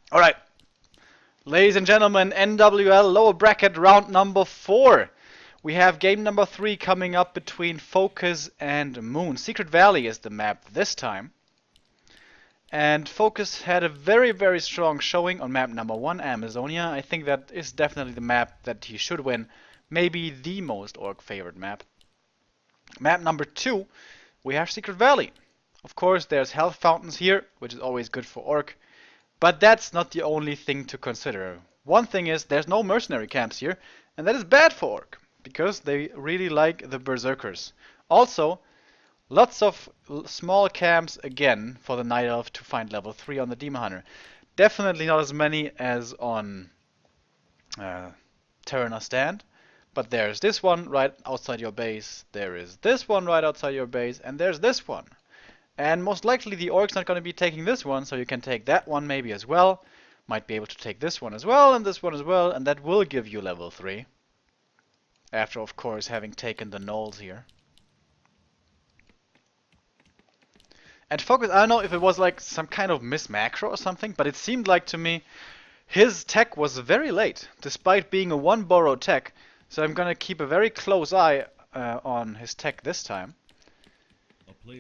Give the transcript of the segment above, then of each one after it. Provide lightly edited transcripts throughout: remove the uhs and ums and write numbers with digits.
Alright, ladies and gentlemen, NWL lower bracket round number 4. We have game number 3 coming up between FoCuS and Moon. Secret Valley is the map this time. And FoCuS had a very, very strong showing on map number 1, Amazonia. I think that is definitely the map that he should win. Maybe the most orc favorite map. Map number 2, we have Secret Valley. Of course, there's health fountains here, which is always good for orc. But that's not the only thing to consider. One thing is there's no mercenary camps here, and that is bad for orc, because they really like the berserkers. Also, lots of small camps again for the Night Elf to find level 3 on the Demon Hunter. Definitely not as many as on Terraner Stand, but there's this one right outside your base, there is this one right outside your base, and there's this one. And most likely the orc's not going to be taking this one, so you can take that one maybe as well. Might be able to take this one as well, and this one as well, and that will give you level 3. After, of course, having taken the gnolls here. And FoCuS, I don't know if it was like some kind of mismacro or something, but it seemed like to me his tech was very late, despite being a 1 burrow tech. So I'm going to keep a very close eye on his tech this time.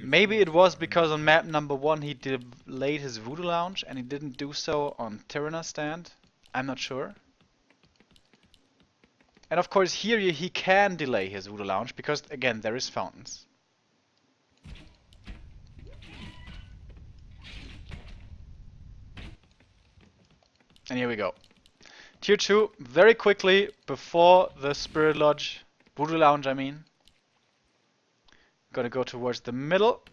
Maybe it was because on map number 1 he delayed his Voodoo Lounge and he didn't do so on Terraner Stand. I'm not sure. And of course here he can delay his Voodoo Lounge because again there is fountains. And here we go. Tier 2 very quickly before the Spirit Lodge, Voodoo Lounge I mean. Gonna go towards the middle.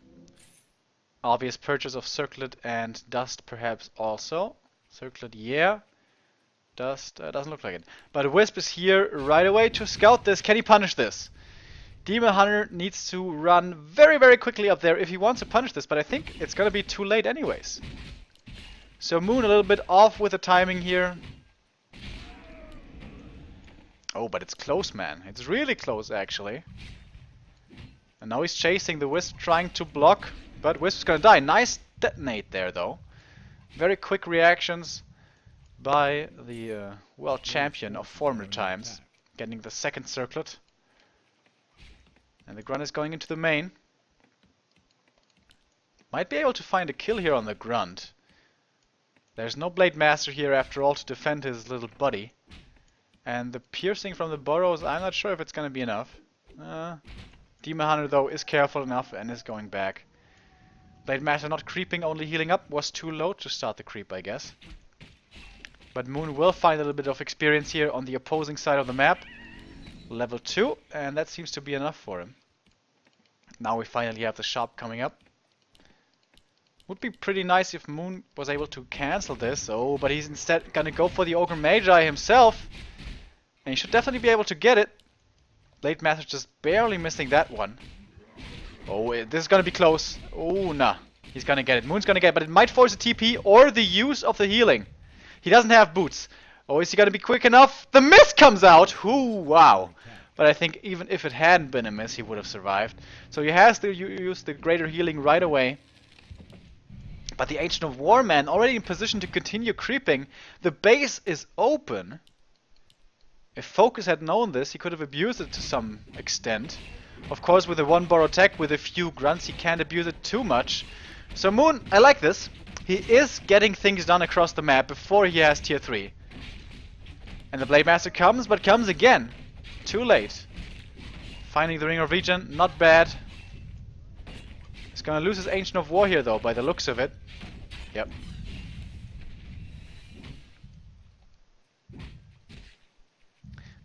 Obvious purchase of Circlet and Dust perhaps also. Circlet, yeah. Dust, doesn't look like it. But Wisp is here right away to scout this. Can he punish this? Demon Hunter needs to run very, very quickly up there if he wants to punish this, but I think it's gonna be too late anyways. So Moon a little bit off with the timing here. Oh, but it's close, man. It's really close, actually. And now he's chasing the Wisp, trying to block, but Wisp's gonna die. Nice detonate there, though. Very quick reactions by the world champion of former times, getting the second circlet. And the Grunt is going into the main. Might be able to find a kill here on the Grunt. There's no Blade Master here after all to defend his little buddy. And the piercing from the burrows, I'm not sure if it's gonna be enough. Demon Hunter though is careful enough and is going back. Blade Master not creeping, only healing up, was too low to start the creep, I guess. But Moon will find a little bit of experience here on the opposing side of the map. Level 2, and that seems to be enough for him. Now we finally have the shop coming up. Would be pretty nice if Moon was able to cancel this, oh, but he's instead gonna go for the Ogre Magi himself. And he should definitely be able to get it. Blade Master just barely missing that one. Oh, this is gonna be close. Oh, nah. He's gonna get it. Moon's gonna get it, but it might force a TP or the use of the healing. He doesn't have boots. Oh, is he gonna be quick enough? The miss comes out! Ooh, wow. But I think even if it hadn't been a miss, he would have survived. So he has to use the greater healing right away. But the Ancient of War man already in position to continue creeping. The base is open. If FoCuS had known this, he could have abused it to some extent. Of course, with a 1 burrow tech, with a few grunts, he can't abuse it too much. So Moon, I like this. He is getting things done across the map before he has tier 3. And the Blade Master comes, but comes again. Too late. Finding the Ring of Regen, not bad. He's gonna lose his Ancient of War here though, by the looks of it. Yep.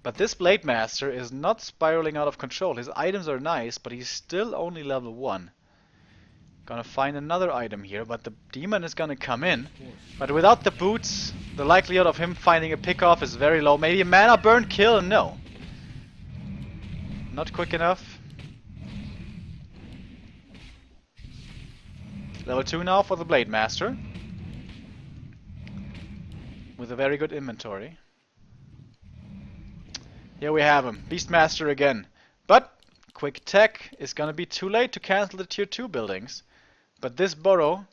But this Blade Master is not spiraling out of control. His items are nice, but he's still only level 1. Gonna find another item here, but the demon is gonna come in. But without the boots, the likelihood of him finding a pick-off is very low. Maybe a mana burn kill? No. Not quick enough. Level 2 now for the Blade Master. With a very good inventory. Here we have him, Beastmaster again. But quick tech is gonna be too late to cancel the tier 2 buildings. But this burrow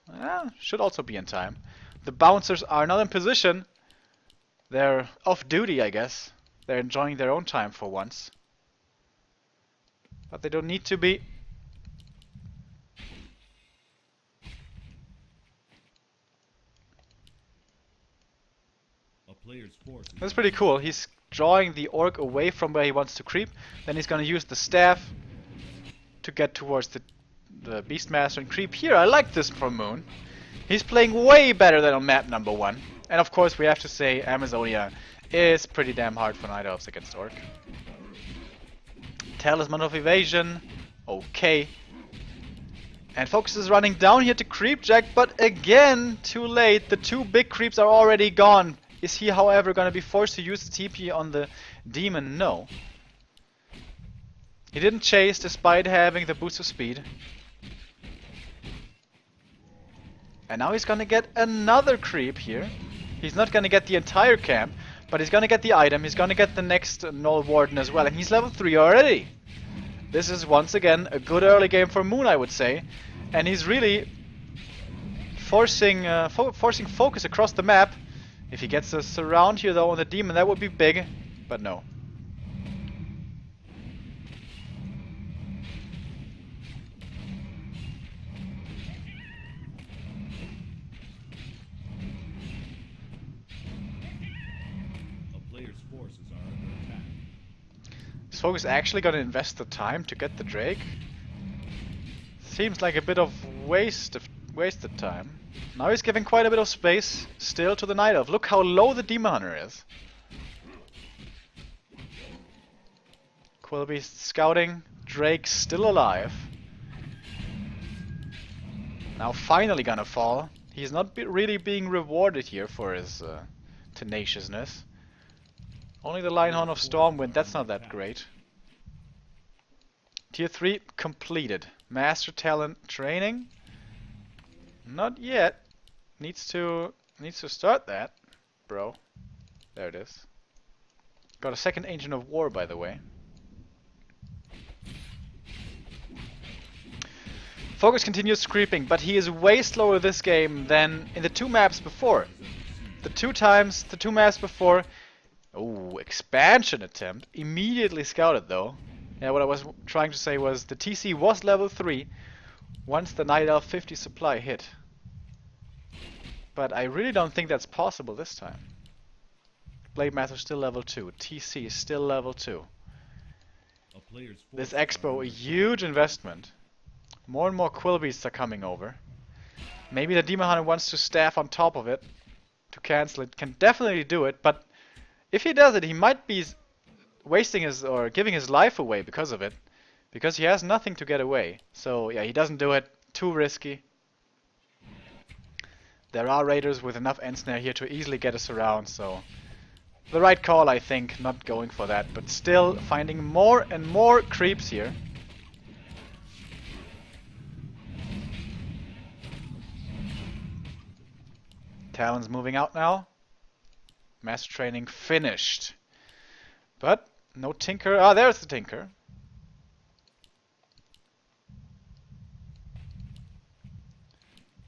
should also be in time. The bouncers are not in position. They're off duty, I guess. They're enjoying their own time for once. But they don't need to be. That's pretty cool. He's drawing the orc away from where he wants to creep. Then he's gonna use the staff to get towards the Beastmaster and creep here. I like this from Moon. He's playing way better than on map number 1. And of course we have to say Amazonia is pretty damn hard for Night Elves against Orc. Talisman of Evasion. Okay. And FoCuS is running down here to creep Jack, but again, too late. The 2 big creeps are already gone. Is he, however, going to be forced to use the TP on the demon? No. He didn't chase despite having the boost of speed. And now he's going to get another creep here. He's not going to get the entire camp, but he's going to get the item. He's going to get the next Null Warden as well. And he's level 3 already. This is once again a good early game for Moon, I would say. And he's really forcing FoCuS across the map. If he gets a surround here though on the demon, that would be big. But no. Is FoCuS actually going to invest the time to get the Drake? Seems like a bit of wasted time. Now he's giving quite a bit of space still to the Night Elf. Look how low the Demon Hunter is. Quillbeast scouting. Drake still alive. Now finally gonna fall. He's not really being rewarded here for his tenaciousness. Only the Lionhorn of Stormwind, that's not that great. Tier 3 completed. Master Talent training? Not yet. Needs to start that, bro. There it is. Got a second Ancient of War, by the way. FoCuS continues creeping, but he is way slower this game than in the 2 maps before. The two maps before. Oh, expansion attempt. Immediately scouted though. Yeah, what I was trying to say was the TC was level 3 once the Night Elf 50 supply hit. But I really don't think that's possible this time. Blade Master still level 2. TC is still level 2. This Expo, a huge investment. More and more Quillbeasts are coming over. Maybe the Demon Hunter wants to staff on top of it to cancel it. Can definitely do it, but if he does it, he might be wasting his or giving his life away because of it. Because he has nothing to get away. So yeah, he doesn't do it. Too risky. There are raiders with enough Ensnare here to easily get us around, so the right call, I think, not going for that, but still finding more and more creeps here. Talon's moving out now. Master training finished. But no Tinker. Ah, there's the Tinker.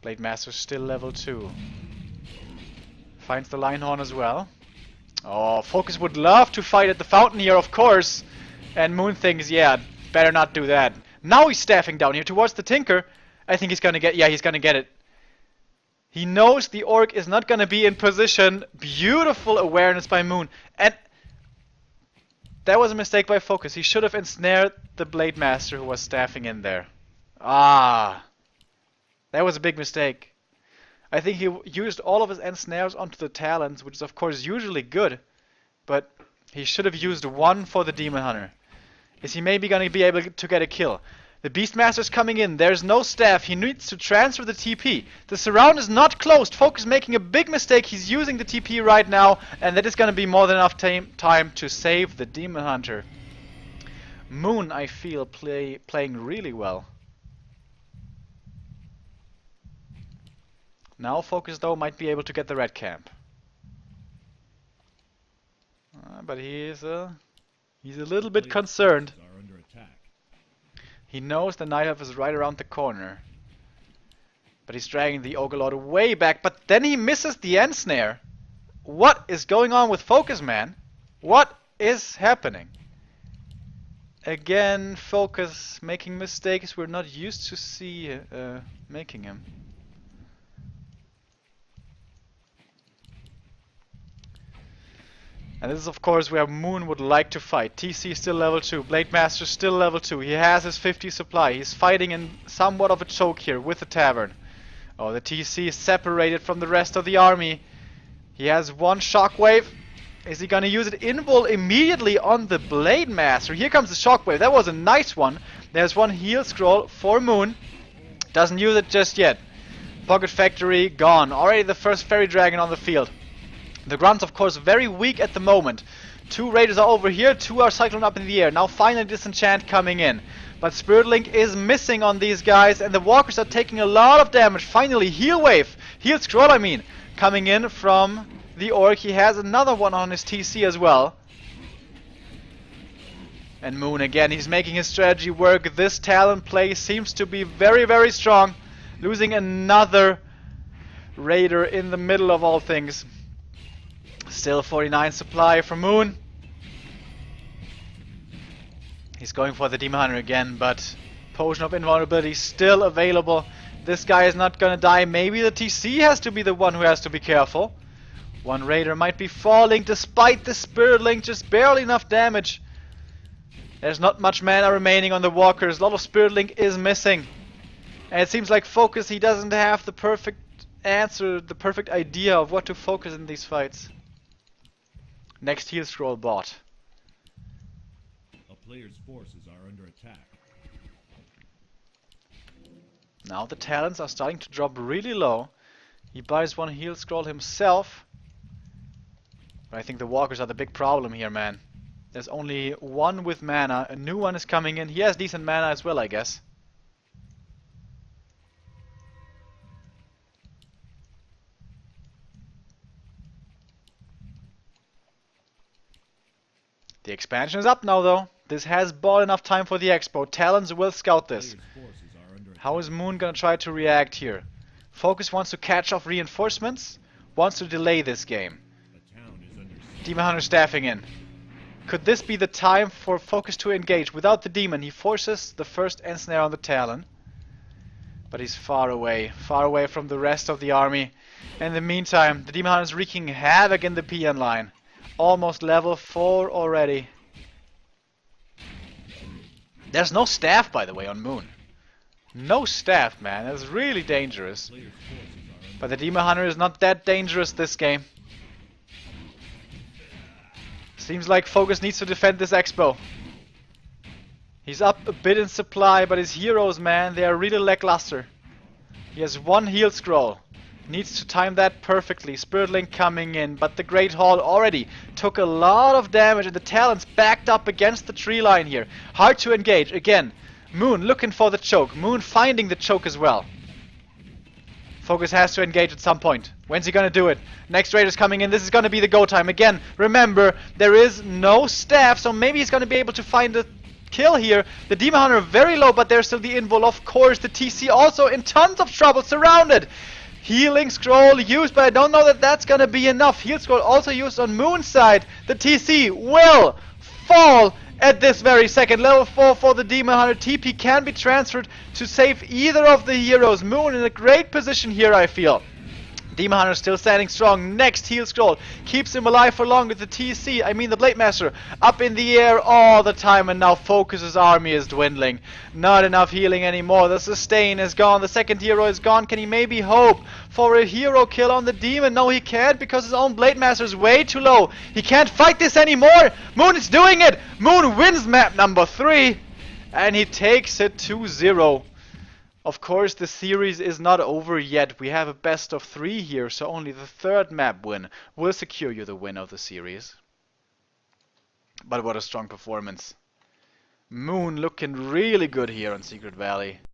Blade Master still level 2. Finds the Lionhorn as well. Oh, FoCuS would love to fight at the fountain here, of course. And Moon thinks, yeah, better not do that. Now he's staffing down here towards the Tinker. I think he's gonna get, yeah, he's gonna get it. He knows the Orc is not gonna be in position. Beautiful awareness by Moon. And that was a mistake by FoCuS. He should have ensnared the Blade Master who was staffing in there. Ah. That was a big mistake. I think he used all of his ensnares onto the Talons, which is of course usually good. But he should have used one for the Demon Hunter. Is he maybe going to be able to get a kill? The Beastmaster's coming in. There's no staff. He needs to transfer the TP. The surround is not closed. FoCuS making a big mistake. He's using the TP right now. And that is going to be more than enough time to save the Demon Hunter. Moon, I feel, playing really well. Now FoCuS, though, might be able to get the red camp. But he's a little bit concerned. He knows the Night Elf is right around the corner. But he's dragging the Ogre Lord way back, but then he misses the end snare. What is going on with FoCuS, man? What is happening? Again, FoCuS making mistakes we're not used to see making him. And this is of course where Moon would like to fight. TC still level 2, Blade Master still level 2. He has his 50 supply. He's fighting in somewhat of a choke here with the Tavern. Oh, the TC is separated from the rest of the army. He has one shockwave. Is he gonna use it invul immediately on the Blade Master? Here comes the shockwave. That was a nice one. There's one heal scroll for Moon. Doesn't use it just yet. Pocket Factory gone. Already the first Fairy Dragon on the field. The Grunts, of course, very weak at the moment. 2 Raiders are over here, 2 are cycling up in the air. Now finally Disenchant coming in. But Spirit Link is missing on these guys, and the Walkers are taking a lot of damage. Finally, Heal Wave, Heal Scroll I mean, coming in from the Orc. He has another one on his TC as well. And Moon again, he's making his strategy work. This Talon play seems to be very, very strong. Losing another Raider in the middle of all things. Still 49 supply for Moon. He's going for the Demon Hunter again, but Potion of Invulnerability still available. This guy is not gonna die. Maybe the TC has to be the one who has to be careful. One Raider might be falling despite the Spirit Link, just barely enough damage. There's not much mana remaining on the Walkers. A lot of Spirit Link is missing. And it seems like FoCuS, he doesn't have the perfect answer, the perfect idea of what to focus in these fights. Next heal scroll bought. A player's forces are under attack. Now the talents are starting to drop really low. He buys one heal scroll himself. But I think the Walkers are the big problem here, man. There's only one with mana. A new one is coming in. He has decent mana as well, I guess. The expansion is up now, though. This has bought enough time for the expo. Talons will scout this. How is Moon gonna try to react here? FoCuS wants to catch off reinforcements. Wants to delay this game. Demon Hunter staffing in. Could this be the time for FoCuS to engage? Without the Demon, he forces the first end snare on the Talon. But he's far away from the rest of the army. In the meantime, the Demon Hunter is wreaking havoc in the PN line. Almost level 4 already. There's no staff, by the way, on Moon. No staff, man. That's really dangerous. But the Demon Hunter is not that dangerous this game. Seems like FoCuS needs to defend this expo. He's up a bit in supply, but his heroes, man, they are really lackluster. He has one heal scroll. Needs to time that perfectly. Spirit Link coming in, but the Great Hall already took a lot of damage, and the Talons backed up against the tree line here. Hard to engage. Again, Moon looking for the choke. Moon finding the choke as well. FoCuS has to engage at some point. When's he gonna do it? Next Raider's coming in. This is gonna be the go time. Again, remember, there is no staff, so maybe he's gonna be able to find a kill here. The Demon Hunter very low, but there's still the invul. Of course, the TC also in tons of trouble, surrounded. Healing scroll used, but I don't know that that's gonna be enough. Heal scroll also used on Moon's side. The TC will fall at this very second. Level 4 for the Demon Hunter. TP can be transferred to save either of the heroes. Moon in a great position here, I feel. Demon Hunter still standing strong. Next heal scroll keeps him alive for long with the TC, I mean the Blade Master, up in the air all the time, and now FoCuS's army is dwindling. Not enough healing anymore. The sustain is gone. The second hero is gone. Can he maybe hope for a hero kill on the Demon? No, he can't, because his own Blade Master is way too low. He can't fight this anymore. Moon is doing it. Moon wins map number 3, and he takes it 2-0. Of course, the series is not over yet. We have a best of 3 here, so only the 3rd map win will secure you the win of the series. But what a strong performance. Moon looking really good here on Secret Valley.